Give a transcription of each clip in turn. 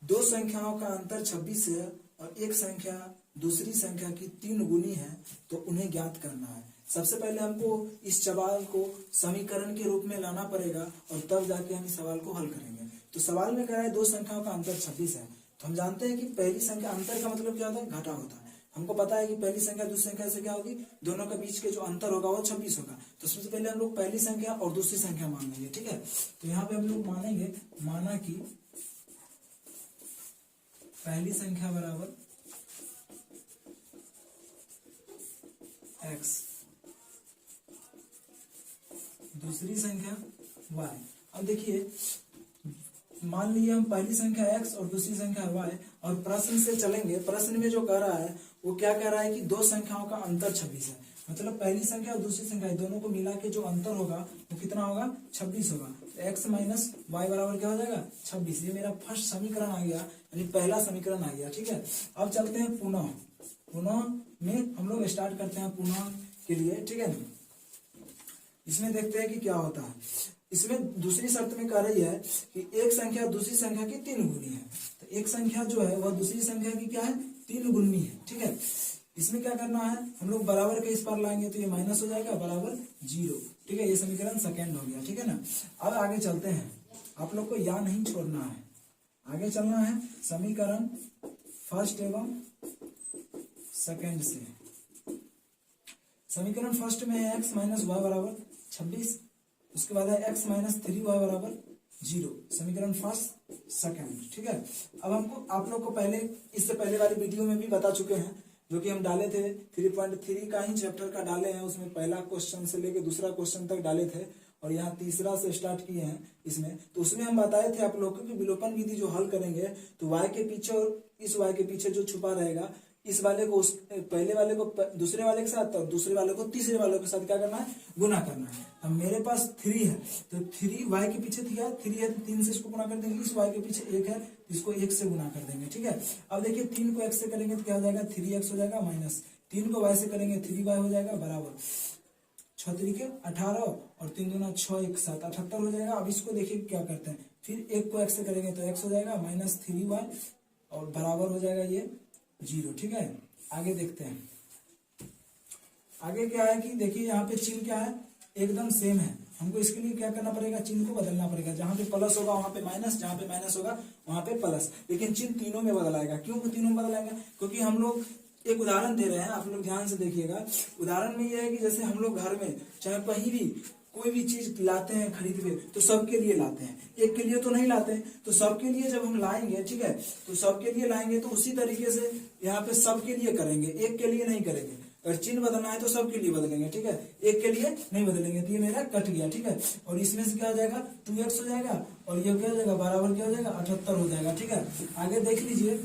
दो संख्याओं का अंतर 26 है और एक संख्या दूसरी संख्या की 3 गुनी है तो उन्हें ज्ञात करना है। सबसे पहले हमको इस सवाल को समीकरण के रूप में लाना पड़ेगा और तब जाके हम इस सवाल को हल करेंगे। तो सवाल में कह रहा है दो संख्याओं का अंतर 26 है, तो हम जानते हैं कि पहली संख्या, अंतर का मतलब क्या होता है, घटा होता है। हमको पता है कि पहली संख्या दूसरी संख्या से क्या होगी, दोनों के बीच के जो अंतर होगा वो 26 होगा। तो सबसे पहले हम लोग पहली संख्या और दूसरी संख्या मान लेंगे, ठीक है। तो यहाँ पे हम लोग मानेंगे, माना कि पहली संख्या बराबर x, दूसरी संख्या y। अब देखिए, मान लीजिए हम पहली संख्या x और दूसरी संख्या y, और प्रश्न से चलेंगे। प्रश्न में जो कह रहा है वो क्या कह रहा है कि दो संख्याओं का अंतर 26 है, मतलब पहली संख्या और दूसरी संख्या दोनों को मिला के जो अंतर होगा वो कितना होगा, 26 होगा। तो x माइनस वाई बराबर क्या हो जाएगा, 26। ये मेरा फर्स्ट समीकरण आ गया, यानी पहला समीकरण आ गया, ठीक है। अब चलते हैं पुनः। पुनः में हम लोग स्टार्ट करते हैं पुनः के लिए, ठीक है ना। इसमें देखते हैं कि क्या होता है। इसमें दूसरी शर्त में कह रही है कि एक संख्या दूसरी संख्या की 3 गुनी है। तो एक संख्या जो है वह दूसरी संख्या की क्या है, 3 गुनी है, ठीक है। इसमें क्या करना है, हम लोग बराबर के इस पर लाएंगे तो ये माइनस हो जाएगा, बराबर 0, ठीक है। ये समीकरण सेकेंड हो गया, ठीक है ना। अब आगे चलते हैं, आप लोग को या नहीं छोड़ना है, आगे चलना है समीकरण फर्स्ट एवं सेकेंड से। समीकरण फर्स्ट में है x माइनस वाई बराबर 26, उसके बाद है x माइनस 3y बराबर 0। समीकरण फर्स्ट सेकेंड, ठीक है। अब हमको, आप लोग को पहले, इससे पहले वाली वीडियो में भी बता चुके हैं, जो कि हम डाले थे 3.3 का ही चैप्टर का डाले हैं। उसमें पहला क्वेश्चन से लेके दूसरा क्वेश्चन तक डाले थे और यहाँ तीसरा से स्टार्ट किए हैं इसमें। तो उसमें हम बताए थे आप लोग को कि विलोपन विधि जो हल करेंगे तो y के पीछे और इस y के पीछे जो छुपा रहेगा, इस वाले को उस पहले वाले को दूसरे वाले के साथ और दूसरे वाले को तीसरे वाले के साथ क्या करना है, गुना करना है। अब मेरे पास 3 है तो 3 y के पीछे 3 है तो 3 से इसको गुना कर देंगे। इस y के पीछे 1 है तो इसको 1 से गुना कर देंगे, ठीक है। अब देखिए 3 को x से करेंगे तो क्या हो जाएगा, 3x हो जाएगा, माइनस 3 को y से करेंगे 3y हो जाएगा, बराबर 6 3 18 और 3 दूना 6 1 7 78 हो जाएगा। अब इसको देखिए क्या करते हैं, फिर 1 को x से करेंगे तो x हो जाएगा, माइनस 3y और बराबर हो जाएगा ये 0, ठीक है। आगे देखते हैं, आगे क्या है कि देखिए यहाँ पे चिन्ह क्या है, एकदम सेम है। हमको इसके लिए क्या करना पड़ेगा, चिन्ह को बदलना पड़ेगा। जहां पे प्लस होगा वहां पे माइनस, जहां पे माइनस होगा वहां पे प्लस, लेकिन चिन्ह तीनों में बदलाएगा। क्यों तीनों में बदलाएंगे, क्योंकि हम लोग एक उदाहरण दे रहे हैं, आप लोग ध्यान से देखिएगा। उदाहरण में यह है कि जैसे हम लोग घर में चाहे कहीं भी कोई भी चीज लाते हैं खरीद के, तो सबके लिए लाते हैं, एक के लिए तो नहीं लाते हैं। तो सबके लिए जब हम लाएंगे, ठीक है, तो सबके लिए लाएंगे तो उसी तरीके से यहाँ पे सबके लिए करेंगे, एक के लिए नहीं करेंगे। अगर चिन्ह बदलना है तो सबके लिए बदलेंगे, ठीक है, एक के लिए नहीं बदलेंगे। तो ये मेरा कट गया, ठीक है। और इसमें से क्या हो जाएगा, 2x हो जाएगा और ये क्या हो जाएगा, बराबर क्या हो जाएगा, 78 हो जाएगा, ठीक है। आगे देख लीजिए,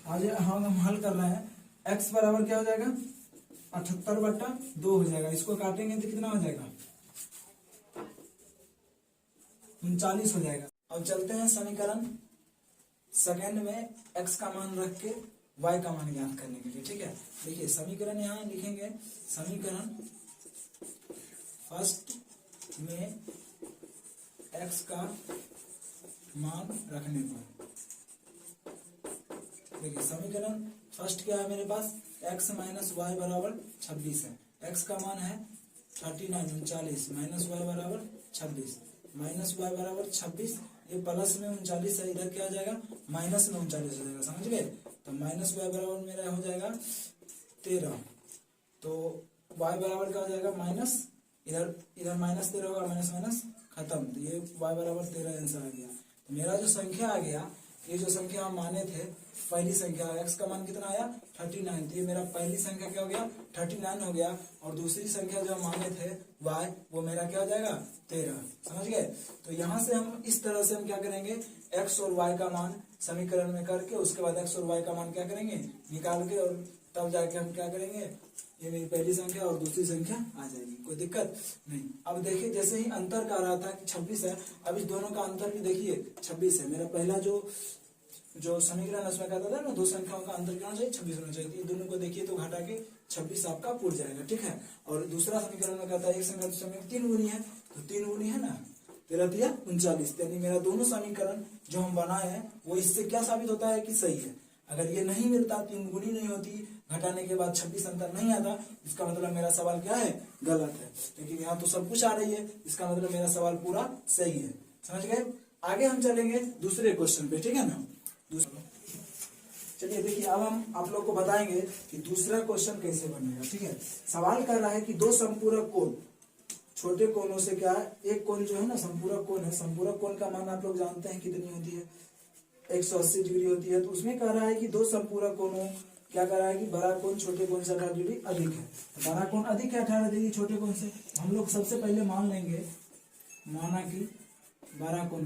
आज हम हल कर रहे हैं, x बराबर क्या हो जाएगा, 78/2 हो जाएगा। इसको काटेंगे तो कितना हो जाएगा, 39 हो जाएगा। अब चलते हैं समीकरण सेकंड में x का मान रख के y का मान ज्ञात करने के लिए, ठीक है। देखिए समीकरण यहाँ लिखेंगे, समीकरण फर्स्ट में x का मान रखने पर, देखिए समीकरण फर्स्ट क्या है मेरे पास, x माइनस वाई बराबर 26 है। x का मान है 39 माइनस वाई बराबर 26, माइनस वाई बराबर 26, ये प्लस में 39 है, इधर क्या हो जाएगा, माइनस में 39 हो जाएगा, समझ गए। तो माइनस वाई बराबर मेरा हो जाएगा 13, तो y बराबर क्या हो जाएगा, माइनस, इधर इधर माइनस 13 होगा, माइनस माइनस खत्म, तो ये y बराबर 13 आंसर आ गया। तो मेरा जो संख्या आ गया, ये जो संख्या हम माने थे, पहली संख्या x का मान कितना आया, 39, तो ये मेरा पहली संख्या क्या हो गया, 39 हो गया। और दूसरी संख्या जो हम माने थे y, वो मेरा क्या हो जाएगा, 13, समझ गए। तो यहाँ से हम इस तरह से हम क्या करेंगे, x और y का मान समीकरण में करके उसके बाद x और y का मान क्या करेंगे, निकाल के, और तब जाके हम क्या करेंगे, ये मेरी पहली संख्या और दूसरी संख्या आ जाएगी, कोई दिक्कत नहीं। अब देखिए जैसे ही अंतर का रहा था कि 26 है, अब इस दोनों का अंतर भी देखिए 26 है। मेरा पहला जो समीकरण उसमें कहता था ना, दो संख्याओं का अंतर क्या होना चाहिए, 26 होना चाहिए। ये दोनों को देखिए तो घटा के 26 आपका पूर जाएगा, ठीक है। और दूसरा समीकरण में कहता है एक संख्या दूसरे में 3 गुनी है, तो 3 गुनी है ना, 13 तिया 39, यानी मेरा दोनों समीकरण जो हम बनाए हैं वो इससे क्या साबित होता है कि सही है। अगर ये नहीं मिलता, 3 गुनी नहीं होती, घटाने के बाद 26 अंतर नहीं आता, इसका मतलब मेरा सवाल क्या है, गलत है। लेकिन यहाँ तो सब कुछ आ रही है, इसका मतलब मेरा सवाल पूरा सही है। समझ गए। आगे हम चलेंगे दूसरे क्वेश्चन पे, ठीक है ना। चलिए देखिए, अब हम आप लोग को बताएंगे कि दूसरा क्वेश्चन कैसे बनेगा। ठीक है, सवाल कर रहा है कि दो संपूरक कोण, छोटे कोणों से क्या है, एक कोण जो है ना संपूरक कोण है, संपूरक कोण का मान आप लोग जानते हैं कितनी होती है, 180 डिग्री होती है। तो उसमें कह रहा है कि दो संपूरक कोणों, क्या कह रहा है कि बड़ा कोण छोटे कोण से 18 डिग्री अधिक है। तो बड़ा कोण अधिक है 18 डिग्री छोटे कोण से। हम लोग सबसे पहले मान लेंगे, माना कि बड़ा कोण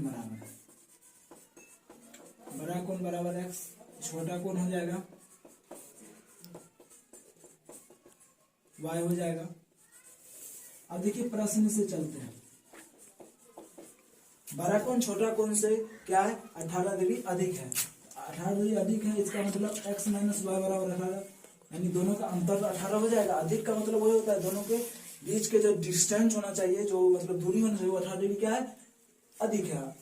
बराबर एक्स, छोटा कोण हो जाएगा y हो जाएगा। अब देखिए प्रश्न से चलते हैं, बड़ा कोण छोटा कोण से क्या है, 18 डिग्री अधिक है। 18 डिग्री अधिक है, इसका मतलब x माइनस वाई बराबर 18, यानी दोनों का अंतर 18 हो जाएगा। अधिक का मतलब वही होता है दोनों के बीच के जो डिस्टेंस होना चाहिए, जो मतलब दूरी होना चाहिए, वो 18 डिग्री क्या है, अधिक है।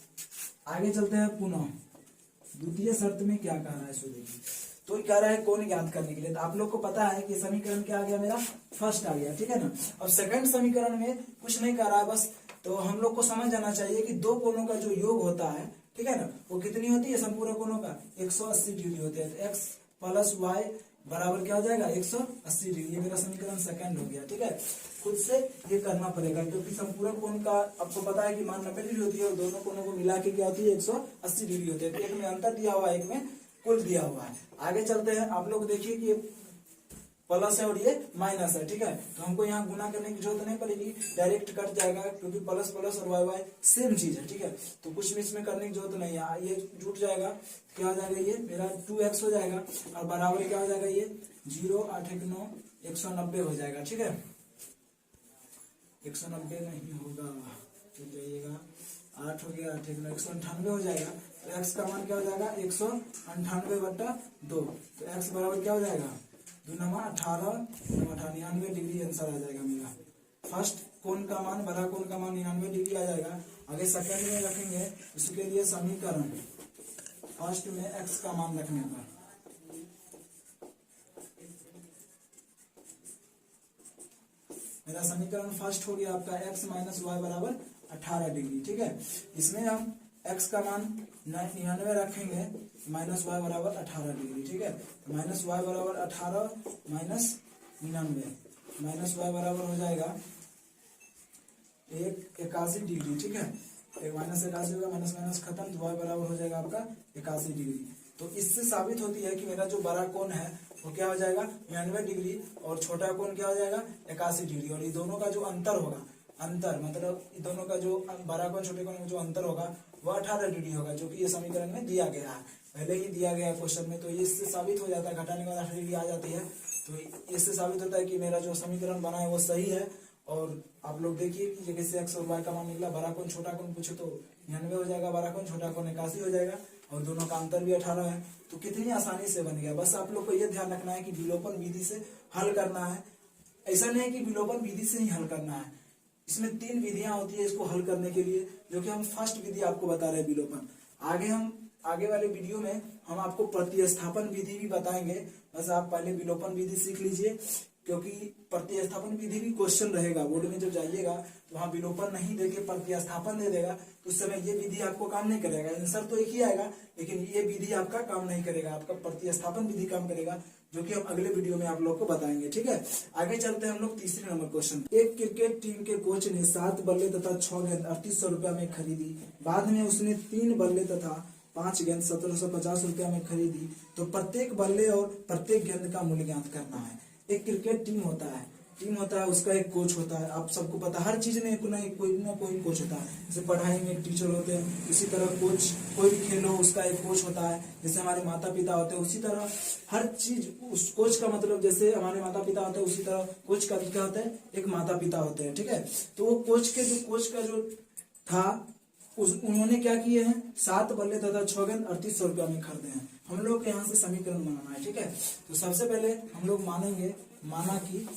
आगे चलते हैं, पुनः द्वितीय शर्त में क्या कह रहा है सो देखिए। तो कह रहा है कोण ज्ञात करने के लिए। तो आप लोग को पता है कि समीकरण क्या आ गया, मेरा फर्स्ट आ गया, ठीक है ना। अब सेकंड समीकरण में कुछ नहीं कर रहा है बस, तो हम लोग को समझ जाना चाहिए कि दो कोणों का जो योग होता है, ठीक है ना, वो कितनी होती है, संपूरक कोणों का 180 डिग्री होते हैं। तो एक्स प्लस वाई बराबर क्या हो जाएगा, 180 डिग्री। ये मेरा समीकरण सेकंड हो गया, ठीक है। खुद से ये करना पड़ेगा, क्योंकि संपूरक कोण का आपको पता है कि मान 90 डिग्री होती है, और दोनों कोणों को मिला के क्या होती है, 180 डिग्री होती है। तो एक में अंतर दिया हुआ है, एक में कुल दिया हुआ है। आगे चलते हैं, आप लोग देखिए कि प्लस है और ये माइनस है, ठीक है। तो हमको यहाँ गुना करने की जरूरत नहीं पड़ेगी, डायरेक्ट कट जाएगा, क्योंकि प्लस प्लस और वाई वाई सेम चीज है, ठीक है। तो कुछ भी इसमें करने की जरूरत नहीं है, ये जुट जाएगा, क्या हो जाएगा, ये मेरा 2x हो जाएगा, और बराबर क्या हो जाएगा, ये 0 8 1 9 190 हो जाएगा, ठीक है। 190 नहीं होगा, चल जाइएगा, 8 हो गया, 8 1 9 198 हो जाएगा। तो x का मान क्या हो जाएगा, 198/2। तो x बराबर क्या हो जाएगा, 2 9 18 99 डिग्री आंसर आ जाएगा मेरा। फर्स्ट कोण का मान, बड़ा कोण का मान 99 डिग्री आ जाएगा। आगे सेकंड में रखेंगे, उसके लिए समीकरण फर्स्ट में x का मान रखने पर, मेरा समीकरण फर्स्ट हो गया आपका x माइनस वाई बराबर 18 डिग्री, ठीक है। इसमें हम x का मान 99 रखेंगे, माइनस वाई बराबर 18 डिग्री, ठीक है। तो माइनस वाई बराबर 18 माइनस 99, माइनस वाई बराबर हो जाएगा 81 डिग्री, ठीक है। एक माइनस 81 होगा, माइनस माइनस खत्म, तो वाई बराबर हो जाएगा आपका 81 डिग्री। तो इससे साबित होती है कि मेरा जो बड़ा कोण है वो क्या हो जाएगा, 99 डिग्री, और छोटा कोण क्या हो जाएगा, 81 डिग्री। और ये दोनों का जो अंतर होगा, अंतर मतलब दोनों का जो बड़ा कोण छोटे कोण में जो अंतर होगा वो 18 डिग्री होगा, जो कि ये समीकरण में दिया गया है, पहले ही दिया गया है क्वेश्चन में। तो ये इससे साबित हो जाता है, घटाने के बाद 18 डिग्री आ जाती है। तो इससे साबित होता है कि मेरा जो समीकरण बना है वो सही है। और आप लोग देखिए कि जैसे एक्स और वाई का मान निकला, बड़ा कोण छोटा कोण पूछे तो 99 हो जाएगा, बड़ा कोण छोटा कोण 81 हो जाएगा, और दोनों का अंतर भी 18 है। तो कितनी आसानी से बन गया। बस आप लोग को ये ध्यान रखना है कि विलोपन विधि से हल करना है। ऐसा नहीं है कि विलोपन विधि से ही हल करना है, इसमें 3 विधियां होती है इसको हल करने के लिए, जो कि हम फर्स्ट विधि आपको बता रहे हैं विलोपन। आगे वाले वीडियो में हम आपको प्रतिस्थापन विधि भी बताएंगे। बस आप पहले विलोपन विधि सीख लीजिए, क्योंकि प्रतिस्थापन विधि भी क्वेश्चन रहेगा बोर्ड में। जब जाइएगा तो वहाँ विलोपन नहीं देके प्रतिस्थापन दे देगा, तो उस समय ये विधि आपको काम नहीं करेगा। आंसर तो एक ही आएगा, लेकिन ये विधि आपका काम नहीं करेगा, आपका प्रतिस्थापन विधि काम करेगा, जो कि हम अगले वीडियो में आप लोग को बताएंगे, ठीक है। आगे चलते हैं हम लोग तीसरे नंबर क्वेश्चन। एक क्रिकेट टीम के कोच ने 7 बल्ले तथा 6 गेंद 3800 रुपया में खरीदी। बाद में उसने 3 बल्ले तथा 5 गेंद 1750 रुपया में खरीदी। तो प्रत्येक बल्ले और प्रत्येक गेंद का मूल्य ज्ञात करना है। एक क्रिकेट टीम होता है, उसका एक कोच होता है। आप सबको पता, हर चीज में कोई ना कोई कोच होता है। जैसे पढ़ाई में एक टीचर होते हैं, उसी तरह कोच, कोई भी खेल हो उसका एक कोच होता है। जैसे हमारे माता पिता होते हैं, उसी तरह हर चीज उस कोच का मतलब, जैसे हमारे माता पिता होते हैं उसी तरह कोच का क्या होता है, एक माता पिता होते हैं, ठीक है। तो वो कोच का जो था, उन्होंने क्या किए हैं, 7 बल्ले तथा 6 गेंद 3800 रुपया में खरीदे हैं। हम लोग के यहाँ से समीकरण बनाना है, ठीक है। तो सबसे पहले हम लोग मानेंगे, माना कि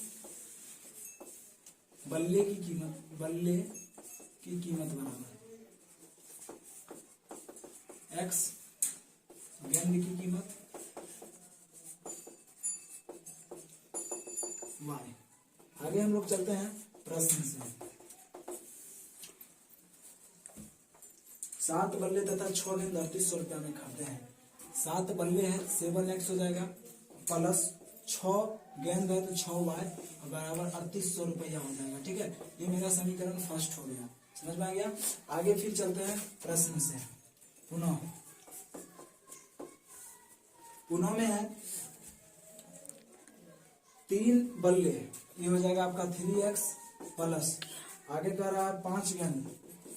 बल्ले की कीमत बराबर एक्स गेंद की कीमत वाई। आगे हम लोग चलते हैं प्रश्न से। 7 बल्ले तथा 6 गेंद 3800 रुपया में खरीदे हैं। 7 बल्ले हैं 7x हो जाएगा प्लस 6 गेंद है तो 6y बराबर 3800 रुपया हो जाएगा। ठीक है, ये मेरा समीकरण फर्स्ट हो गया, समझ में आ गया। आगे फिर चलते हैं प्रश्न से। पुनः में है 3 बल्ले, ये हो जाएगा आपका 3x प्लस आगे कह रहा है 5 गेंद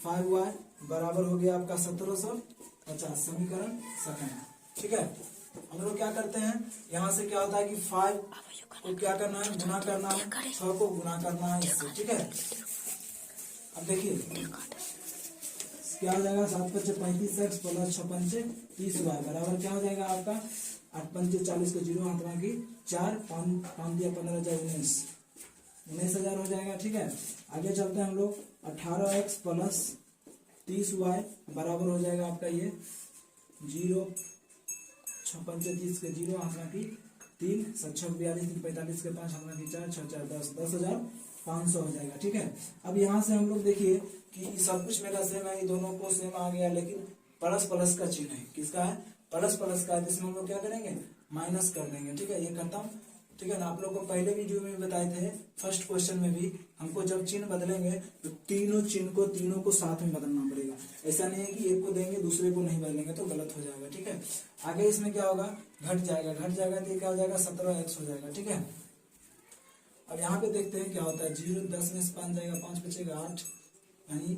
5y बराबर हो गया आपका 1750। समीकरण सेकंड। ठीक है, हम लोग क्या करते हैं, यहाँ से क्या होता है कि 5 को क्या करना है, गुना करना है, 6 को गुना करना है इससे। ठीक है, अब देखिए क्या हो जाएगा, 7 5 35x प्लस 6 5 30y बराबर क्या हो जाएगा आपका 8 5 40 को 0 हाथ में की 4 5 दिया 15 19,000 हो जाएगा। ठीक है, आगे चलते हैं हम लोग 18x प्लस 30y बराबर हो जाएगा आपका ये 0 6 5 30 के 0 हाथ में की 3 7 6 42 3 45 के 5 हाथ में की 4 6 4 10 10,500 हो जाएगा। ठीक है, अब यहाँ से हम लोग देखिए कि सब कुछ मेरा सेम है, ये दोनों को सेम आ गया, लेकिन प्लस प्लस का चिन्ह है, किसका है, प्लस प्लस का है, जिसमें हम लोग क्या करेंगे, माइनस कर देंगे। ठीक है, ये खत्म। ठीक है ना, आप लोग को पहले वीडियो में बताए थे फर्स्ट क्वेश्चन में भी, हमको जब चिन्ह बदलेंगे तो तीनों को साथ में बदलना पड़ेगा। ऐसा नहीं है कि एक को देंगे दूसरे को नहीं बदलेंगे तो गलत हो जाएगा। ठीक है, आगे इसमें क्या होगा, घट जाएगा तो ये क्या हो जाएगा 17x हो जाएगा। ठीक है, अब यहाँ पे देखते हैं क्या होता है, 0 10 में से 5 जाएगा, 5 बचेगा 8 यानी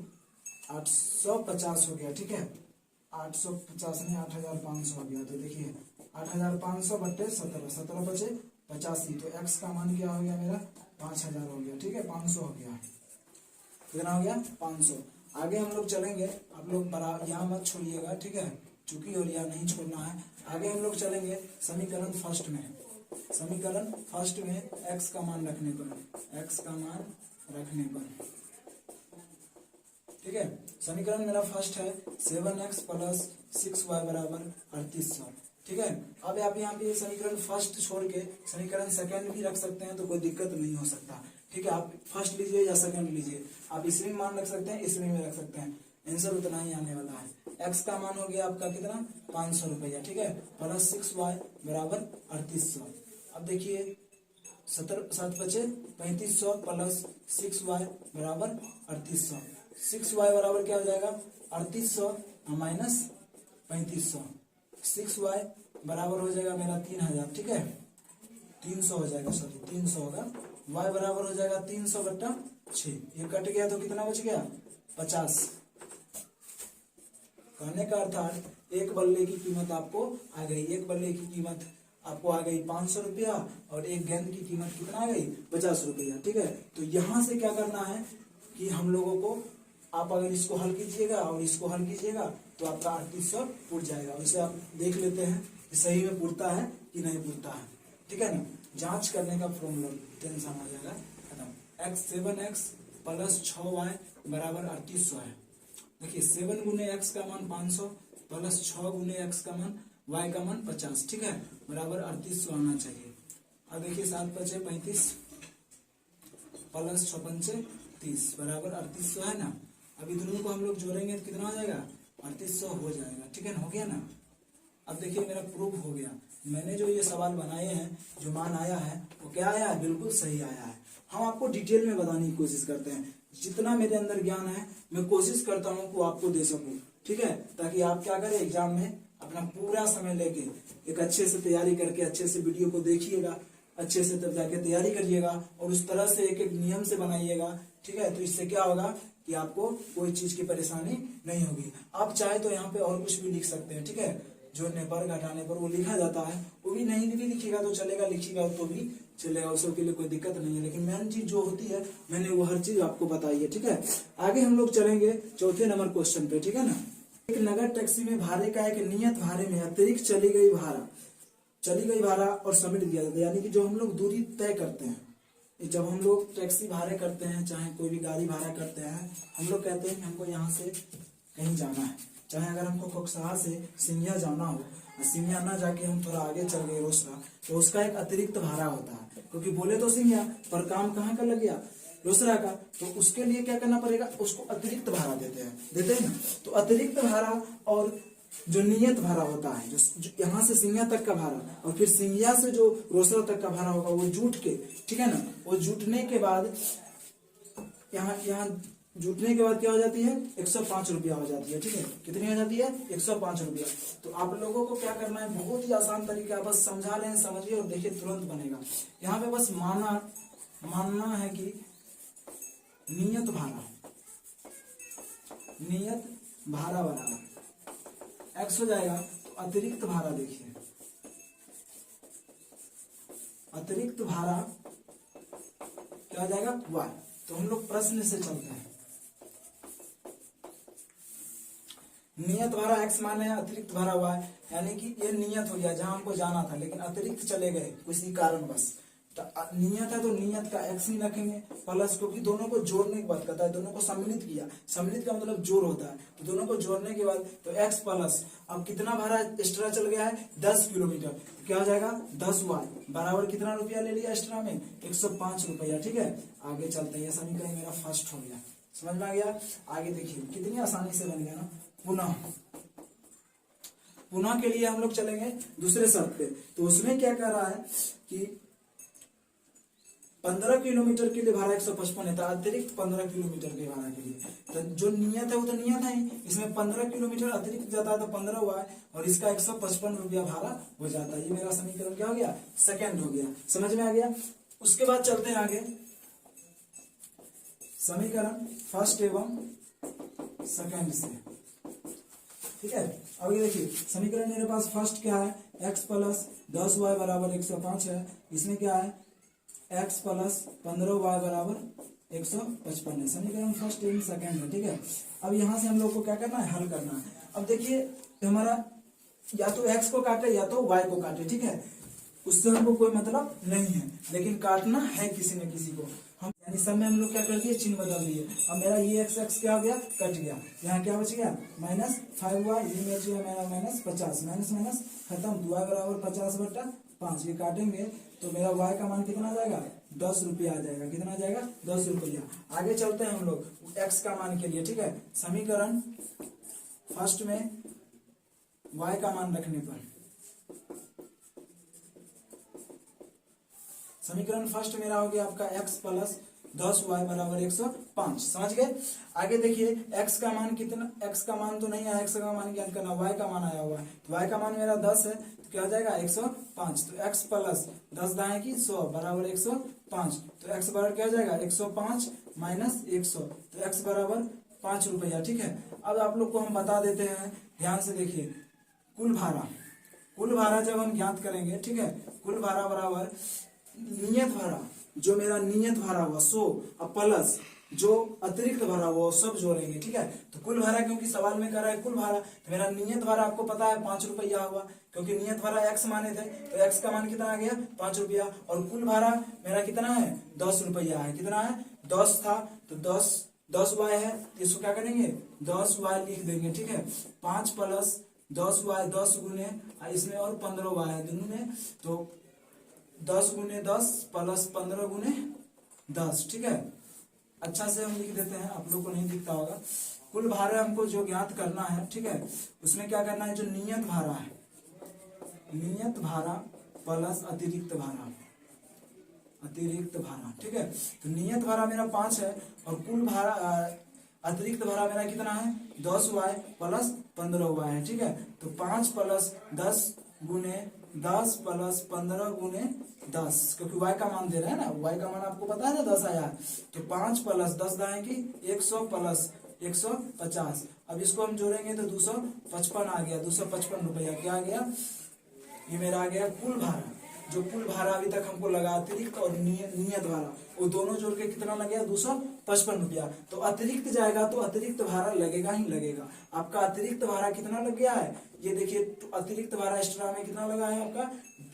850 हो गया। ठीक है, 850 नहीं 8,500 हो गया। तो देखिए 8,500 बट्टे 17 बचे 85, तो x का मान क्या हो गया मेरा 5,000 हो गया। ठीक है, 500 हो गया, कितना हो गया 500। आगे हम लोग चलेंगे, आप लोग बराबर यहाँ मत छोड़िएगा। ठीक है, चूंकि और यहाँ नहीं छोड़ना है। आगे हम लोग चलेंगे समीकरण फर्स्ट में x का मान रखने पर, ठीक है, समीकरण मेरा फर्स्ट है 7x प्लस 6y बराबर 3800। ठीक है, अब आप यहाँ पे समीकरण फर्स्ट छोड़ के समीकरण सेकंड भी रख सकते हैं तो कोई दिक्कत नहीं हो सकता। ठीक है, आप फर्स्ट लीजिए या सेकंड लीजिए, आप इसमें मान रख सकते हैं, इसमें भी रख सकते हैं, आंसर उतना ही आने वाला है। x का मान हो गया आपका कितना 500 रुपया। ठीक है, प्लस 6y बराबर 3800। अब देखिए 7 बचे 3500 प्लस 6y बराबर 3800। 6y बराबर क्या हो जाएगा 3800 माइनस 3500, 6y बराबर हो जाएगा मेरा 3000। ठीक है, 300 हो जाएगा, सॉरी 300 होगा, y बराबर हो जाएगा 300 बट्टा 6, ये कट गया तो कितना बच गया 50। कहने का अर्थात एक बल्ले की कीमत आपको आ गई, एक बल्ले की कीमत आपको आ गई 500 रुपया और एक गेंद की कीमत कितना आ गई 50 रुपया। ठीक है, तो यहाँ से क्या करना है कि हम लोगों को, आप अगर इसको हल कीजिएगा और इसको हल कीजिएगा तो आपका 3800 पुर जाएगा। वैसे आप देख लेते हैं कि सही में पुरता है कि नहीं पुरता है। ठीक है ना, जांच करने का फॉर्मूला टेंशन हो जाएगा खत्म। 7x प्लस 6y बराबर 3800 है। देखिए 7 गुने x का मान 500 प्लस 6 गुने x का मान y का मान 50। ठीक है, बराबर 3800 आना चाहिए। अब देखिए 7 5 35 प्लस 6 5 30 बराबर 3800 है ना। अभी दोनों को हम लोग जोड़ेंगे तो कितना हो जाएगा 3800 हो जाएगा। ठीक है ना, हो गया ना। अब देखिए मेरा प्रूफ हो गया, मैंने जो ये सवाल बनाए हैं, जो मान आया है वो क्या आया है, बिल्कुल सही आया है। हम आपको डिटेल में बताने की कोशिश करते हैं, जितना मेरे अंदर ज्ञान है मैं कोशिश करता हूँ कि आपको दे सकूं। ठीक है, ताकि आप क्या करें, एग्जाम में अपना पूरा समय लेके एक अच्छे से तैयारी करके अच्छे से वीडियो को देखिएगा, अच्छे से तब जाके तैयारी करिएगा और उस तरह से एक एक नियम से बनाइएगा। ठीक है, तो इससे क्या होगा कि आपको कोई चीज की परेशानी नहीं होगी। आप चाहे तो यहाँ पे और कुछ भी लिख सकते हैं। ठीक है, जो वर्ग हटाने पर वो लिखा जाता है वो भी नहीं भी लिखिएगा तो चलेगा, लिखिएगा तो भी चलेगा, उसके लिए कोई दिक्कत नहीं है। लेकिन मेन चीज जो होती है मैंने वो हर चीज आपको बताई है। ठीक है, आगे हम लोग चलेंगे चौथे नंबर क्वेश्चन पे। ठीक है ना, एक नगर टैक्सी में भाड़े का एक नियत भाड़े में अतिरिक्त चली गई भाड़ा और समिट दिया जाता है। यानी कि जो हम लोग दूरी तय करते हैं, जब हम लोग टैक्सी भाड़े करते हैं, चाहे कोई भी गाड़ी भाड़ा करते हैं, हम लोग कहते हैं कि हमको यहाँ से कहीं जाना है, चाहे अगर हमको कोकसहा से सिंघिया जाना हो, सिंघिया ना जाके हम थोड़ा आगे चल गए रोसड़ा, तो उसका एक अतिरिक्त भाड़ा होता है, क्योंकि बोले तो सिंघिया पर काम कहाँ का लग गया, रोसड़ा का। तो उसके लिए क्या करना पड़ेगा, उसको अतिरिक्त भाड़ा देते हैं ना। तो अतिरिक्त भाड़ा और जो नियत भाड़ा होता है, जो यहाँ से सिंघिया तक का भाड़ा और फिर सिंघिया से जो रोसड़ा तक का भाड़ा होगा, वो जुट के, ठीक है ना, वो जुटने के बाद यहाँ जुटने के बाद क्या हो जाती है, 105 रुपया हो जाती है। ठीक है, कितनी हो जाती है, 105 रुपया। तो आप लोगों को क्या करना है, बहुत ही आसान तरीका, बस समझा लें, समझिए और देखिए तुरंत बनेगा। यहाँ पे बस मानना है कि नियत भाड़ा बराबर एक्स हो जाएगा। तो अतिरिक्त भाड़ा देखिए, अतिरिक्त भाड़ा क्या हो जाएगा, वाई। तो हम लोग प्रश्न से चलते हैं। नियत भाड़ा x माने है, अतिरिक्त भाड़ा y, यानी कि ये नियत हो गया जहां हमको जाना था, लेकिन अतिरिक्त चले गए किसी कारणवश। तो नियत है तो नियत का x नहीं रखेंगे प्लस, क्योंकि दोनों को जोड़ने की बात करता है, दोनों को सम्मिलित किया, सम्मिलित का मतलब जोड़ होता है, तो दोनों को जोड़ने के बाद तो x प्लस, अब कितना भाड़ा एक्स्ट्रा चल गया है, 10 किलोमीटर, तो क्या हो जाएगा 10y बराबर कितना रुपया ले लिया एक्स्ट्रा में, 105 रुपया। ठीक है, आगे चलते हैं, ये समीकरण मेरा फर्स्ट हो गया, समझ में आ गया। आगे देखिए कितनी आसानी से बन गया ना। पुनः के लिए हम लोग चलेंगे दूसरे शर्त पे। तो उसमें क्या कह रहा है कि 15 किलोमीटर के लिए भाड़ा 155 है, अतिरिक्त 15 किलोमीटर के भाड़ा के लिए। तो जो नियत है वो तो नियत है, इसमें 15 किलोमीटर अतिरिक्त जाता है तो 15 हुआ है, और इसका 155 रुपया भाड़ा हो जाता है। ये मेरा समीकरण क्या हो गया, सेकंड हो गया, समझ में आ गया। उसके बाद चलते हैं आगे, समीकरण फर्स्ट एवं सेकंड से। ठीक है, अब ये देखिए समीकरण मेरे पास फर्स्ट क्या है, x प्लस 10y बराबर 105 है, इसमें क्या है x प्लस 15y बराबर 155 है। समीकरण फर्स्ट एवं सेकंड है। ठीक है, अब यहाँ से हम लोग को क्या करना है, हल करना है। अब देखिए हमारा या तो x को काटे या तो y को काटे, ठीक है, उससे हमको कोई मतलब नहीं है, लेकिन काटना है किसी न किसी को। हम यानी सब में हम लोग क्या कर दिए, चिन्ह बदल दिए। अब मेरा ये x क्या हो गया, कट गया, यहाँ क्या बच गया -5y, ये बच गया मेरा -50, माइनस माइनस खत्म, 2y बराबर 50/5। ये काटेंगे तो मेरा y का मान कितना आ जाएगा, 10 रुपया आ जाएगा। कितना आ जाएगा, 10 रुपया। आगे चलते हैं हम लोग x का मान के लिए। ठीक है, समीकरण फर्स्ट में y का मान रखने पर, समीकरण फर्स्ट मेरा हो गया आपका x प्लस 10y बराबर 105। समझ गए। आगे देखिए x का मान कितना, x का मान तो नहीं आया, x का मान ज्ञात करना, y का मान आया हुआ है। तो y का मान मेरा 10 है, तो क्या हो जाएगा 105। तो x प्लस 10 दाएं की 100 बराबर 105। तो x बराबर क्या हो जाएगा, 105 माइनस 100, तो x बराबर 5 रुपया। ठीक है, अब आप लोग को हम बता देते हैं, ध्यान से देखिए, कुल भाड़ा जब हम ज्ञात करेंगे, ठीक है, कुल भाड़ा बराबर नियत भाड़ा, जो मेरा नियत भाड़ा हुआ 100 और प्लस जो अतिरिक्त भाड़ा हुआ सब जोड़ेंगे। ठीक है, तो कुल भाड़ा, क्योंकि सवाल में कर रहा है कुल भाड़ा, तो मेरा नियत भाड़ा आपको पता है 5 रुपया हुआ, क्योंकि नियत भाड़ा x माने थे, तो x का मान कितना आ गया 5 रुपया, और कुल भाड़ा मेरा कितना है 10 रुपया है। कितना है, 10 था, तो 10y है, इसको क्या करेंगे 10y लिख देंगे। ठीक है, 5 प्लस 10y, 10 गुने इसमें और 15y है दोनों में, तो 10 गुने 10 प्लस 15 गुने 10। ठीक है, अच्छा से हम लिख देते हैं, आप लोग को नहीं दिखता होगा। कुल भाड़ा हमको जो ज्ञात करना है, ठीक है, उसमें क्या करना है, जो नियत भाड़ा है, नियत भाड़ा प्लस अतिरिक्त भाड़ा, ठीक है। तो नियत भाड़ा मेरा 5 है, और कुल भाड़ा अतिरिक्त भाड़ा मेरा कितना है 10y प्लस 15y है। ठीक है, तो 5 प्लस 10 गुने 10 प्लस 15 गुने 10, क्योंकि y का मान दे रहा है ना, y का मान आपको पता है ना 10 आया, तो 5 प्लस 10 दाएं की 100 प्लस 150। अब इसको हम जोड़ेंगे तो 255 आ गया, 255 रुपया क्या आ गया, ये मेरा आ गया कुल भाड़ा। जो कुल भाड़ा अभी तक हमको लगा अतिरिक्त और नियत भाड़ा, वो दोनों जोड़ के कितना लग गया 255 रुपया। तो अतिरिक्त जाएगा तो अतिरिक्त भाड़ा लगेगा ही लगेगा। आपका अतिरिक्त भाड़ा कितना लग गया है, ये देखिए, तो अतिरिक्त भाड़ा एक्स्ट्रा में कितना लगा है आपका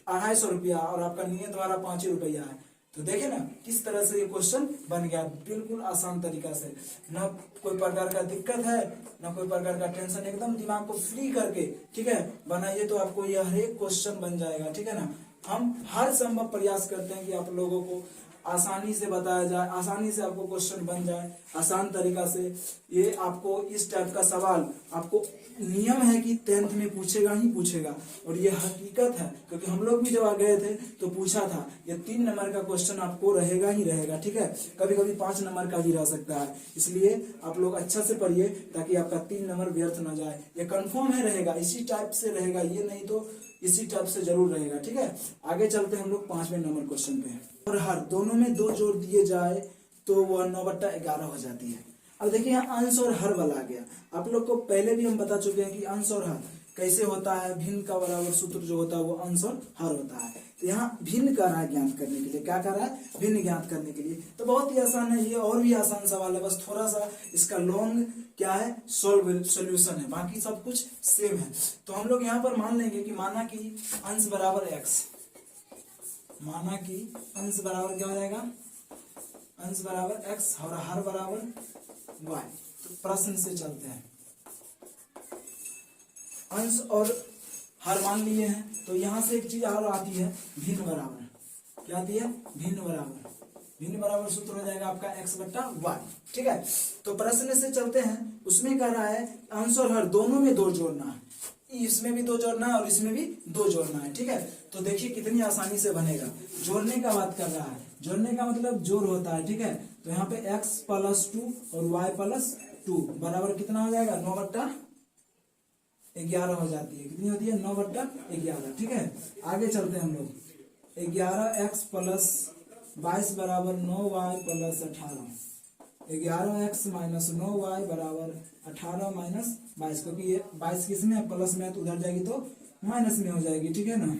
250 रुपया, और आपका नियत भाड़ा 5 रुपया है। तो देखे ना किस तरह से ये क्वेश्चन बन गया, बिल्कुल आसान तरीका से, ना कोई प्रकार का दिक्कत है ना कोई प्रकार का टेंशन, एकदम दिमाग को फ्री करके, ठीक है, बनाइए तो आपको ये हर एक क्वेश्चन बन जाएगा, ठीक है ना। हम हर संभव प्रयास करते हैं कि आप लोगों को आसानी से बताया जाए, आसानी से आपको क्वेश्चन बन जाए आसान तरीका से। ये आपको इस टाइप का सवाल आपको नियम है कि 10th में पूछेगा ही पूछेगा, और ये हकीकत है, क्योंकि हम लोग भी जब आ गए थे तो पूछा था, ये 3 नंबर का क्वेश्चन आपको रहेगा ही रहेगा, ठीक है, कभी कभी 5 नंबर का भी रह सकता है। इसलिए आप लोग अच्छा से पढ़िए ताकि आपका 3 नंबर व्यर्थ ना जाए। ये कंफर्म है रहेगा, इसी टाइप से रहेगा, ये नहीं तो इसी टाइप से जरूर रहेगा, ठीक है। आगे चलते हैं हम लोग 5वें नंबर क्वेश्चन पे। और हर दोनों में 2 जोड़ दिए जाए तो वह 9/11 हो जाती है। अब देखिए यहाँ अंश और हर वाला आ गया। आप लोग को पहले भी हम बता चुके हैं कि अंश और हर कैसे होता है, भिन्न का बराबर सूत्र जो होता है वो अंश और हर होता है। तो यहाँ भिन्न कर रहा है ज्ञात करने के लिए, क्या कर रहा है, भिन्न ज्ञात करने के लिए। तो बहुत ही आसान है ये, और भी आसान सवाल है, बस थोड़ा सा इसका लॉन्ग क्या है, सॉल्यूशन है, बाकी सब कुछ सेम है। तो हम लोग यहाँ पर मान लेंगे कि माना कि अंश बराबर एक्स, माना कि अंश बराबर क्या हो जाएगा, अंश बराबर एक्स और हर बराबर वाई। तो प्रश्न से चलते हैं, अंश और हर मान लिए हैं, तो यहां से एक चीज और आती है, भिन्न बराबर। क्या आती है, भिन्न बराबर। भिन्न बराबर सूत्र हो जाएगा आपका x/y, ठीक है। तो प्रश्न से चलते हैं, उसमें कह रहा है अंश और हर दोनों में 2 जोड़ना है, इसमें भी 2 जोड़ना है और इसमें भी 2 जोड़ना है, ठीक है। तो देखिए कितनी आसानी से बनेगा। जोड़ने का बात कर रहा है, जोड़ने का मतलब जोड़ होता है, ठीक है। तो यहाँ पे x + 2 और y + 2 बराबर कितना हो जाएगा, 9/11 हो जाती है। कितनी होती है, 9/11, ठीक है। आगे चलते हैं हम लोग, 11x + 22 बराबर 9y + 18, 11x - 9y बराबर 18 - 22, क्योंकि ये 22 किस में है, प्लस में है, तो उधर जाएगी तो माइनस में हो जाएगी, ठीक है ना।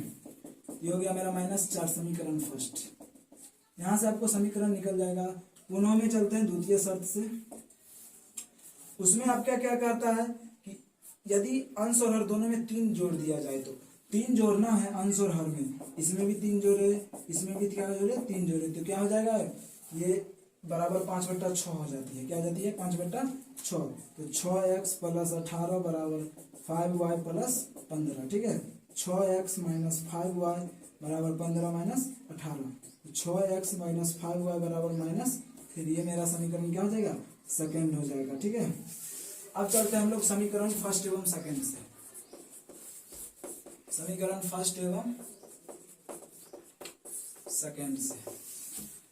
ये हो गया मेरा -4, समीकरण फर्स्ट। यहां से आपको समीकरण निकल जाएगा। पुनः में चलते हैं द्वितीय शर्त से। उसमें आप क्या क्या कहता है कि यदि अंश और हर दोनों में 3 जोड़ दिया जाए, तो 3 जोड़ना है अंश और हर में, इसमें भी 3 जोड़े, इसमें भी क्या जोड़े, 3 जोड़े, तो क्या हो जाएगा, ये बराबर 5/6 हो जाती है। क्या हो जाती है, 5/6। तो 6x + 18 बराबर 5y + 15, ठीक है। 6x - 5y बराबर 15 - 18, 6x - 5y बराबर -3। ये मेरा समीकरण क्या हो जाएगा, सेकेंड हो जाएगा, ठीक है। अब चलते हैं हम लोग समीकरण फर्स्ट एवं सेकेंड से। समीकरण फर्स्ट एवं सेकेंड से,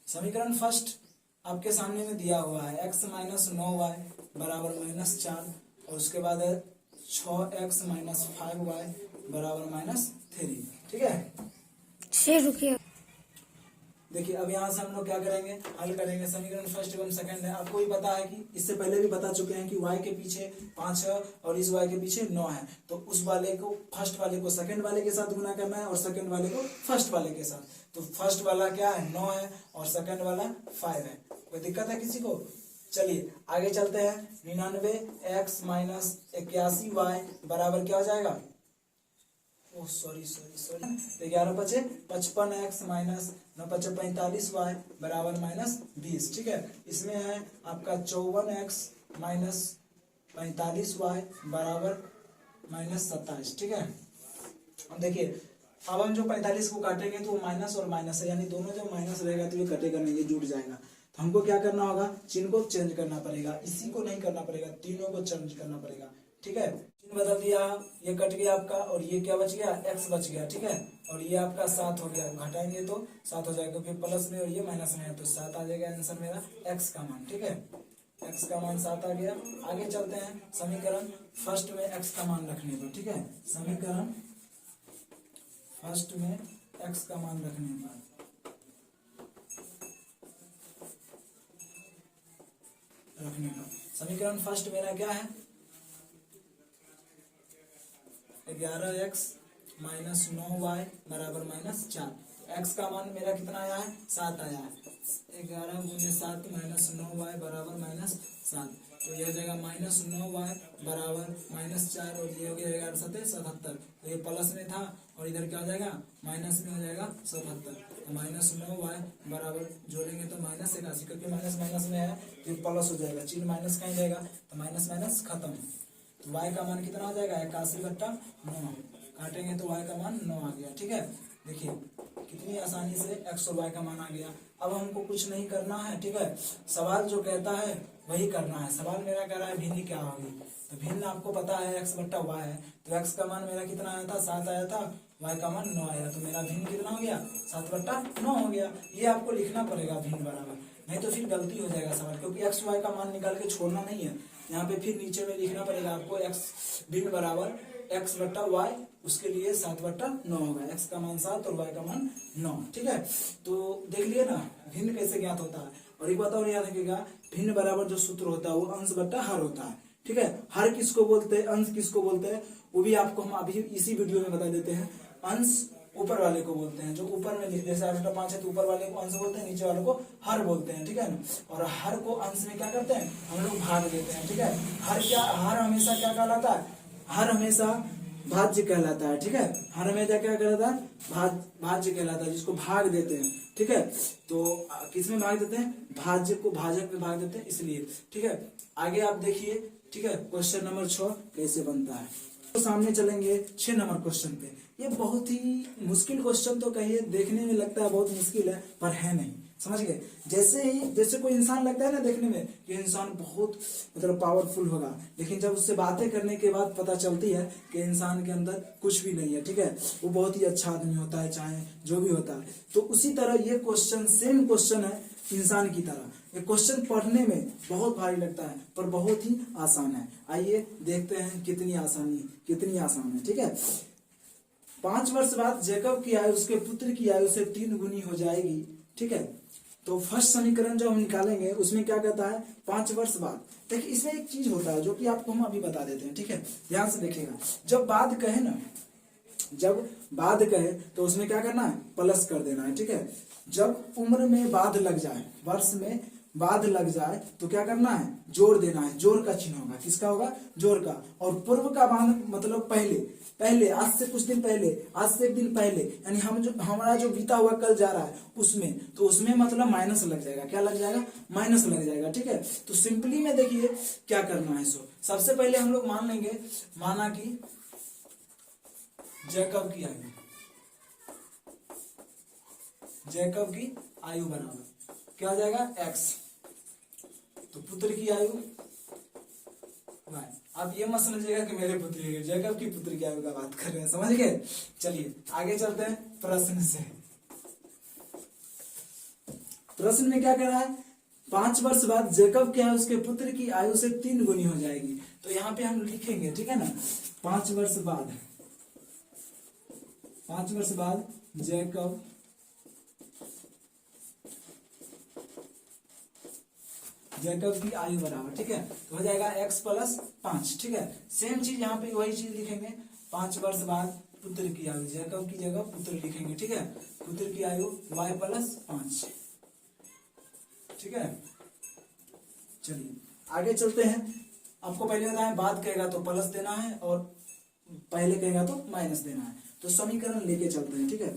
समीकरण फर्स्ट आपके सामने में दिया हुआ है, x - 9y बराबर -4, और उसके बाद है 6x - 5y बराबर -3, ठीक है। रुकिए, देखिए अब यहाँ से हम लोग क्या करेंगे, हल करेंगे। समीकरण फर्स्ट एवं सेकंड है, आपको भी पता है कि इससे पहले भी बता चुके हैं कि y के पीछे 5 है और इस y के पीछे 9 है, तो उस वाले को, फर्स्ट वाले को सेकंड वाले के साथ गुना करना है और सेकंड वाले को फर्स्ट वाले के साथ। तो फर्स्ट वाला क्या है, 9 है, और सेकंड वाला 5 है। कोई दिक्कत है किसी को? चलिए आगे चलते हैं। 99x - 81y बराबर क्या हो जाएगा, ओह सॉरी 11 × 5 = 55x - 9 × 5 = 45y बराबर -20, ठीक है। इसमें है आपका 54x - 45y बराबर -27, ठीक है। अब देखिए, अब हम जो 45 को काटेंगे तो वो माइनस और माइनस है, यानी दोनों जब माइनस रहेगा तो ये कटेगा नहीं, ये जुड़ जाएगा। तो हमको क्या करना होगा, चिन्ह को चेंज करना पड़ेगा, इसी को नहीं करना पड़ेगा, तीनों को चेंज करना पड़ेगा, ठीक है। चिन्ह बदल दिया, ये कट गया आपका, और ये क्या बच गया, x बच गया, ठीक है। और ये आपका 7 हो गया, घटाएंगे तो 7 हो जाएगा, क्योंकि प्लस में और ये माइनस में है, तो 7 आ जाएगा आंसर मेरा, x का मान, ठीक है। x का मान 7 आ गया। आगे चलते हैं, समीकरण फर्स्ट में x का मान रखने पर, ठीक है। समीकरण फर्स्ट में x का मान रखने पर, समीकरण फर्स्ट मेरा क्या है, 11x - 9y बराबर -4। x का मान मेरा कितना आया है, 7 आया है। 11 × 7 - 9y बराबर -7। तो यह हो जाएगा -9y बराबर -4 और ये हो जाएगा 77। तो ये प्लस में था और इधर क्या हो जाएगा माइनस में हो जाएगा 77। तो -9y बराबर जोड़ेंगे तो -81, क्योंकि माइनस माइनस में है तो प्लस हो जाएगा, चिन्ह माइनस कहीं जाएगा तो माइनस माइनस खत्म। तो y का मान कितना आ जाएगा 81/9, काटेंगे तो y का मान 9 आ गया। ठीक है, देखिए कितनी आसानी से x और y का मान आ गया। अब हमको कुछ नहीं करना है, ठीक है, सवाल जो कहता है वही करना है। सवाल मेरा कह रहा है भिन्न क्या होगी, तो भिन्न आपको पता है x/y है, तो x का मान मेरा कितना आया था 7 आया था, y का मान 9 आया, तो मेरा भिन्न कितना हो गया 7/9 हो गया। ये आपको लिखना पड़ेगा भिन्न बराबर, नहीं तो फिर गलती हो जाएगा सवाल, क्योंकि x y का मान निकाल के छोड़ना नहीं है, यहाँ पे फिर नीचे में लिखना पड़ेगा आपको x भिन्न बराबर x/y, उसके लिए 7/9 होगा। x का मान 7 और y का मान 9। ठीक है, तो देख लिए ना भिन्न कैसे ज्ञात होता है। और एक बात और याद रखिएगा, भिन्न बराबर जो सूत्र होता है वो अंश बट्टा हर होता है। ठीक है, हर किसको बोलते हैं, अंश किसको बोलते हैं, वो भी आपको हम अभी इसी वीडियो में बता देते हैं। अंश ऊपर वाले को बोलते हैं, जो ऊपर में लिखते हैं, जैसे 8/5 है तो ऊपर वाले को अंश बोलते हैं, नीचे वाले को हर बोलते हैं। ठीक है ना, और हर को अंश में क्या करते हैं हम लोग भाग देते हैं। ठीक है, हर हमेशा क्या कहलाता है, हर हमेशा भाज्य कहलाता है। ठीक है, हर हमेशा क्या कहलाता है, भाज्य कहलाता है, जिसको भाग देते हैं। ठीक है, तो किस में भाग देते हैं, भाज्य को भाजक में भाग देते हैं, इसलिए। ठीक है, आगे आप देखिए। ठीक है, क्वेश्चन नंबर 6 कैसे बनता है, तो सामने चलेंगे 6 नंबर क्वेश्चन पे। ये बहुत ही मुश्किल क्वेश्चन तो कहिए, देखने में लगता है बहुत मुश्किल है, पर है नहीं, समझ गए। जैसे कोई इंसान लगता है ना देखने में कि इंसान बहुत मतलब पावरफुल होगा, लेकिन जब उससे बातें करने के बाद पता चलती है कि इंसान के अंदर कुछ भी नहीं है। ठीक है, वो बहुत ही अच्छा आदमी होता है, चाहे जो भी होता है। तो उसी तरह ये क्वेश्चन सेम क्वेश्चन है इंसान की तरह। ये क्वेश्चन पढ़ने में बहुत भारी लगता है पर बहुत ही आसान है। आइए देखते हैं कितनी आसान है। ठीक है, 5 वर्ष बाद जैकब की आयु उसके पुत्र की आयु से 3 गुनी हो जाएगी। ठीक है, तो फर्स्ट समीकरण जो हम निकालेंगे उसमें क्या कहता है 5 वर्ष बाद। देखिए इसमें एक चीज होता है जो कि आपको हम अभी बता देते हैं। ठीक है, ध्यान से देखिएगा, जब बाद कहे तो उसमें क्या करना है, प्लस कर देना है। ठीक है, जब उम्र में बाद लग जाए, वर्ष में बाद लग जाए तो क्या करना है, जोड़ देना है। जोड़ का चिन्ह होगा, किसका होगा, जोड़ का। और पूर्व का मान मतलब पहले आज से कुछ दिन पहले, आज से एक दिन पहले, यानी हमारा जो बीता हुआ कल जा रहा है उसमें, तो उसमें मतलब माइनस लग जाएगा। क्या लग जाएगा, माइनस लग जाएगा। ठीक है, तो सिंपली में देखिए क्या करना है। सबसे पहले हम लोग मान लेंगे, माना कि जैकब की आयु बराबर क्या हो जाएगा x, तो पुत्र की आयु y। आप ये मत समझिएगा कि मेरे पुत्र की, जैकब की पुत्र की आयु का बात कर रहे हैं, समझ गए। चलिए आगे चलते हैं प्रश्न से। प्रश्न में क्या कह रहा है, 5 वर्ष बाद जैकब की आयु उसके पुत्र की आयु से 3 गुनी हो जाएगी। तो यहाँ पे हम लिखेंगे, ठीक है ना, 5 वर्ष बाद जैकब की आयु बराबर, ठीक है, तो हो जाएगा x + 5। ठीक है, सेम चीज यहाँ पे वही चीज लिखेंगे, 5 वर्ष बाद पुत्र की आयु, जैकब की जगह पुत्र लिखेंगे। ठीक है, पुत्र की आयु y + 5। ठीक है, चलिए आगे चलते हैं। आपको पहले बताएं, बाद कहेगा तो प्लस देना है और पहले कहेगा तो माइनस देना है। तो समीकरण लेके चलते हैं। ठीक है,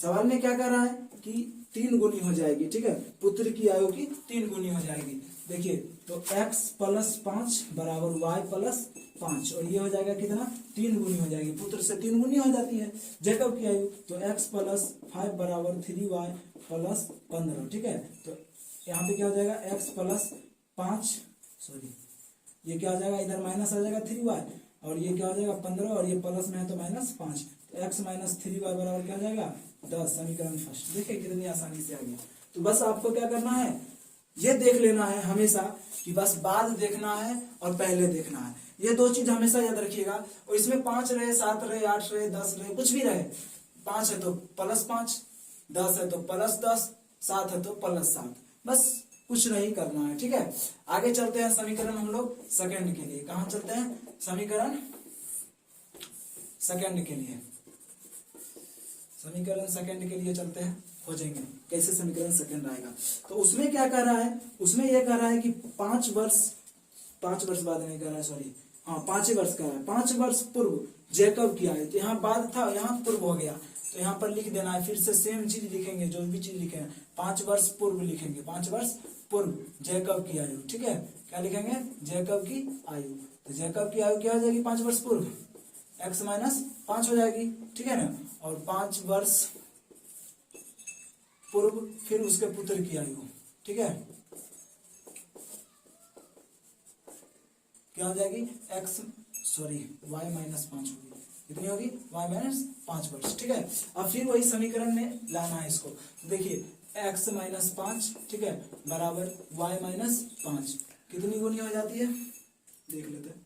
सवाल में क्या कर रहा है कि 3 गुनी हो जाएगी। ठीक है, पुत्र की आयु की 3 गुनी हो जाएगी। देखिए तो x + 5 बराबर y + 5, और ये हो जाएगा कितना, 3 गुनी हो जाएगी। पुत्र से 3 गुनी हो जाती है जैकब की आयु, तो x + 5 बराबर 3y + 15। ठीक है, तो यहाँ पे क्या हो जाएगा, x + 5, सॉरी ये क्या हो जाएगा, इधर माइनस आ जाएगा 3y, और ये क्या हो जाएगा 15, और ये प्लस में है तो -5, तो x - 3y बराबर क्या हो जाएगा 10। समीकरण फर्स्ट। देखिए कितनी आसानी से आ गया। तो बस आपको क्या करना है, ये देख लेना है हमेशा कि बस बाद देखना है और पहले देखना है। ये 2 चीज हमेशा याद रखिएगा। और इसमें 5 रहे, 7 रहे, 8 रहे, 10 रहे, कुछ भी रहे, 5 है तो +5, 10 है तो +10, 7 है तो +7, बस कुछ नहीं करना है। ठीक है, आगे चलते हैं समीकरण हम लोग सेकंड के लिए। कहां चलते हैं, समीकरण सेकंड के लिए। समीकरण सेकंड के लिए चलते हैं, खोजेंगे कैसे समीकरण सेकंड आएगा। तो उसमें क्या कह रहा है, उसमें यह कह रहा है कि 5 वर्ष 5 वर्ष बाद नहीं कर रहा है, सॉरी, हाँ 5 वर्ष का है। 5 वर्ष पूर्व जैकब की आयु, तो यहाँ बाद था, यहाँ पूर्व हो गया, तो यहाँ पर लिख देना है। फिर से सेम चीज लिखेंगे, जो भी चीज लिखे 5 वर्ष पूर्व लिखेंगे, 5 वर्ष पूर्व जैकब की आयु, ठीक है। क्या लिखेंगे? जैकब की आयु। तो जैकब की आयु क्या हो जाएगी? 5 वर्ष पूर्व, x माइनस 5 हो जाएगी, ठीक है ना। और 5 वर्ष पूर्व फिर उसके पुत्र की आयु, ठीक है, क्या हो जाएगी? y माइनस 5 होगी। कितनी होगी? y माइनस 5 वर्ष, ठीक है। अब फिर वही समीकरण में लाना है इसको। तो देखिए x माइनस 5, ठीक है, बराबर y माइनस 5 कितनी गुनी हो जाती है? देख लेते हैं,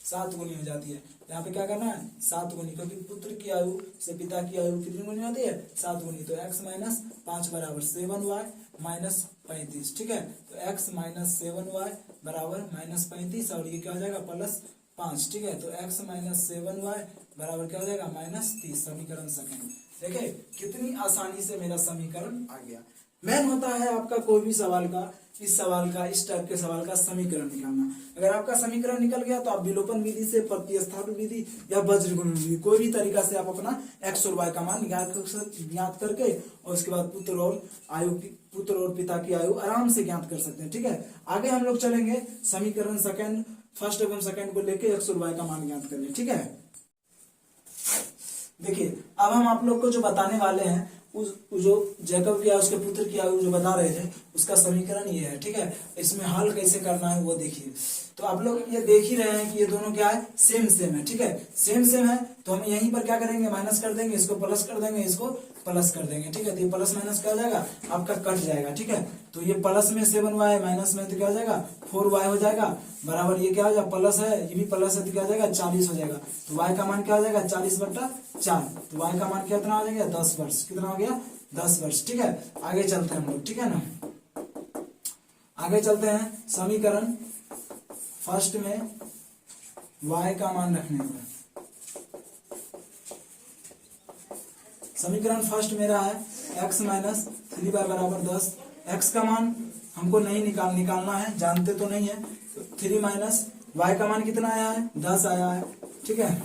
7 गुनी हो जाती है। यहाँ पे क्या करना है? 7 गुनी, क्योंकि पुत्र की आयु से पिता की आयु कितनी गुनी होती है? 7 गुनी। तो x माइनस 5 बराबर 7y माइनस 35, ठीक है। तो x माइनस 7y बराबर माइनस 35, और ये क्या हो जाएगा? प्लस 5, ठीक है। तो x माइनस 7y बराबर क्या हो जाएगा? माइनस 30। समीकरण सेकंड। देखिए कितनी आसानी से मेरा समीकरण आ गया। मेन होता है आपका कोई भी सवाल का, इस सवाल का, इस टाइप के सवाल का समीकरण निकालना। अगर आपका समीकरण निकल गया तो आप विलोपन विधि से, प्रतिस्थापन विधि या वज्रगुणन विधि, कोई भी तरीका से आप अपना x और y का मान ज्ञात करके, और उसके बाद पुत्र और पिता की आयु आराम से ज्ञात कर सकते हैं, ठीक है। आगे हम लोग चलेंगे समीकरण सेकंड, फर्स्ट एवं सेकंड को लेके x और y का मान ज्ञात करने, ठीक है। देखिए अब हम आप लोग को जो बताने वाले हैं, उस जो जैकब की आयु, उसके पुत्र की आयु जो बता रहे थे, उसका समीकरण ये है, ठीक है। इसमें हल कैसे करना है वो देखिए। तो आप लोग ये देख ही रहे हैं कि ये दोनों क्या है? सेम सेम है, ठीक है। सेम सेम है तो हम यहीं पर क्या करेंगे? माइनस कर देंगे, इसको प्लस कर देंगे, इसको प्लस कर देंगे, ठीक है। तो ये प्लस माइनस क्या हो जाएगा? आपका कट जाएगा, ठीक है। तो ये प्लस में 7y, माइनस में तो क्या हो जाएगा? 4y हो जाएगा, बराबर ये क्या हो जाएगा? प्लस है, ये भी प्लस है, तो क्या हो जाएगा? 40 हो जाएगा। तो y का मान क्या हो जाएगा? 40/4। तो y का मान कितना हो जाएगा? 10 वर्ष। कितना हो गया? 10 वर्ष, ठीक है। आगे चलते हैं हम लोग, ठीक है ना। आगे चलते हैं समीकरण फर्स्ट में y का मान रखने पर। समीकरण फर्स्ट मेरा है x माइनस 3y बराबर 10। x का मान हमको नहीं निकालना है, जानते तो नहीं है। तो 3 माइनस y का मान कितना आया है? 10 आया है, ठीक है।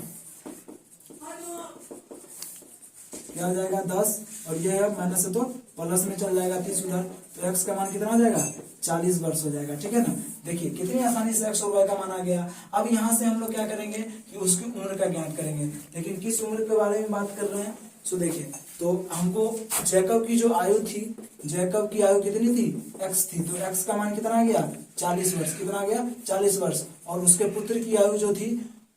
क्या हो जाएगा? 10, और ये है माइनस से तो प्लस में चल जाएगा 30 उधर। तो x का मान कितना हो जाएगा? 40 वर्ष हो जाएगा, ठीक है ना। देखिए कितनी आसानी से x और y का मान आ गया। अब यहाँ से हम लोग क्या करेंगे कि उसकी उम्र का ज्ञात करेंगे। लेकिन किस उम्र के बारे में बात कर रहे हैं? सो देखिए, तो हमको जैकब की जो आयु थी, जैकब की आयु कितनी थी? x थी। तो x का मान कितना आ गया? 40 वर्ष। कितना आ गया? 40 वर्ष। और उसके पुत्र की आयु जो थी,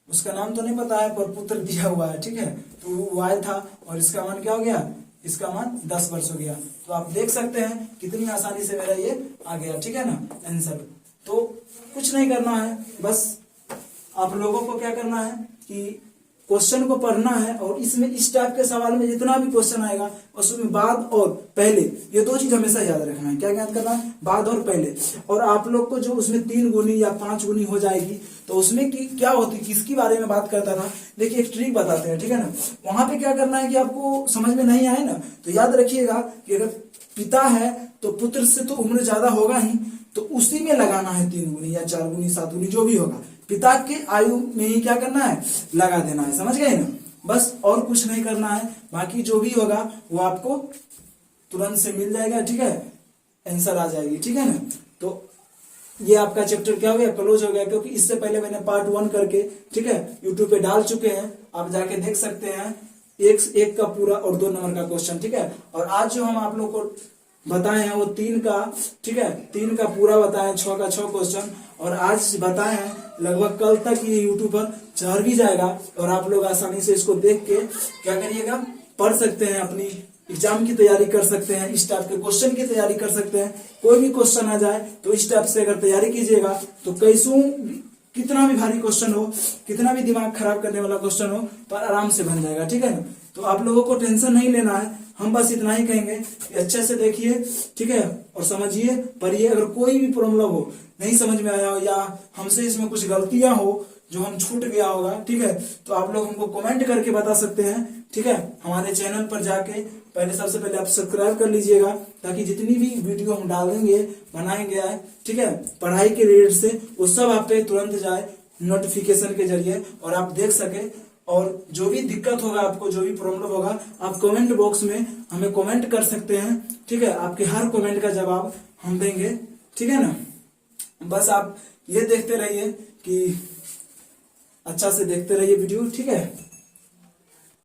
उसका नाम तो नहीं पता है, पर पुत्र दिया हुआ है, ठीक है। तो y था, और इसका मान क्या हो गया? इसका मान 10 वर्ष हो गया। तो आप देख सकते हैं कितनी आसानी से मेरा ये आ गया, ठीक है ना, आंसर। तो कुछ नहीं करना है, बस आप लोगों को क्या करना है कि क्वेश्चन को पढ़ना है, और इसमें इस टाइप के सवाल में जितना भी क्वेश्चन आएगा उसमें बाद और पहले, ये 2 चीज हमेशा याद रखना है। क्या ज्ञात करना है? बाद और पहले। और आप लोग को जो उसमें 3 गुनी या 5 गुनी हो जाएगी, तो उसमें क्या होती, किसकी बारे में बात करता था? देखिए एक ट्रिक बताते हैं, ठीक है ना। वहां पे क्या करना है कि आपको समझ में नहीं आए ना, तो याद रखिएगा कि अगर पिता है तो पुत्र से तो उम्र ज्यादा होगा ही, तो उसी में लगाना है 3 गुनी या 4 गुनी 7 गुनी जो भी होगा, पिता के आयु में ही क्या करना है? लगा देना है। समझ गए ना? बस और कुछ नहीं करना है। बाकी जो भी होगा वो आपको तुरंत से मिल जाएगा, ठीक है, आंसर आ जाएगी, ठीक है ना। तो ये आपका चैप्टर क्या हो गया? क्लोज हो गया, क्योंकि इससे पहले मैंने पार्ट 1 करके, ठीक है, यूट्यूब पे डाल चुके हैं, आप जाके देख सकते हैं। एक का पूरा और 2 नंबर का क्वेश्चन, ठीक है। और आज जो हम आप लोग को बताए हैं वो 3 का, ठीक है, 3 का पूरा बताए, 6 का 6 क्वेश्चन, और आज बताए हैं। लगभग कल तक ये यूट्यूब पर चढ़ भी जाएगा, और आप लोग आसानी से इसको देख के क्या करिएगा? पढ़ सकते हैं, अपनी एग्जाम की तैयारी कर सकते हैं, इस टाइप के क्वेश्चन की तैयारी कर सकते हैं। कोई भी क्वेश्चन आ जाए तो इस टाइप से अगर तैयारी कीजिएगा तो कैसू कितना भी भारी क्वेश्चन हो, कितना भी दिमाग खराब करने वाला क्वेश्चन हो, पर आराम से बन जाएगा, ठीक है ना। तो आप लोगों को टेंशन नहीं लेना है, हम बस इतना ही कहेंगे कि अच्छे से देखिए, ठीक है, और समझिए, पढ़िए। अगर कोई भी प्रॉब्लम हो, नहीं समझ में आया हो, या हमसे इसमें कुछ गलतियां हो, जो हम छूट गया होगा, ठीक है, तो आप लोग हमको कमेंट करके बता सकते हैं, ठीक है। हमारे चैनल पर जाके पहले सबसे पहले आप सब्सक्राइब कर लीजिएगा, ताकि जितनी भी वीडियो हम डालेंगे बनाएंगे, ठीक है, पढ़ाई के रिलेटेड से, वो सब आप पे तुरंत जाए नोटिफिकेशन के जरिए और आप देख सके। और जो भी दिक्कत होगा आपको, जो भी प्रॉब्लम होगा, आप कमेंट बॉक्स में हमें कमेंट कर सकते हैं, ठीक है। आपके हर कमेंट का जवाब हम देंगे, ठीक है ना। बस आप ये देखते रहिए कि अच्छा से देखते रहिए वीडियो, ठीक है।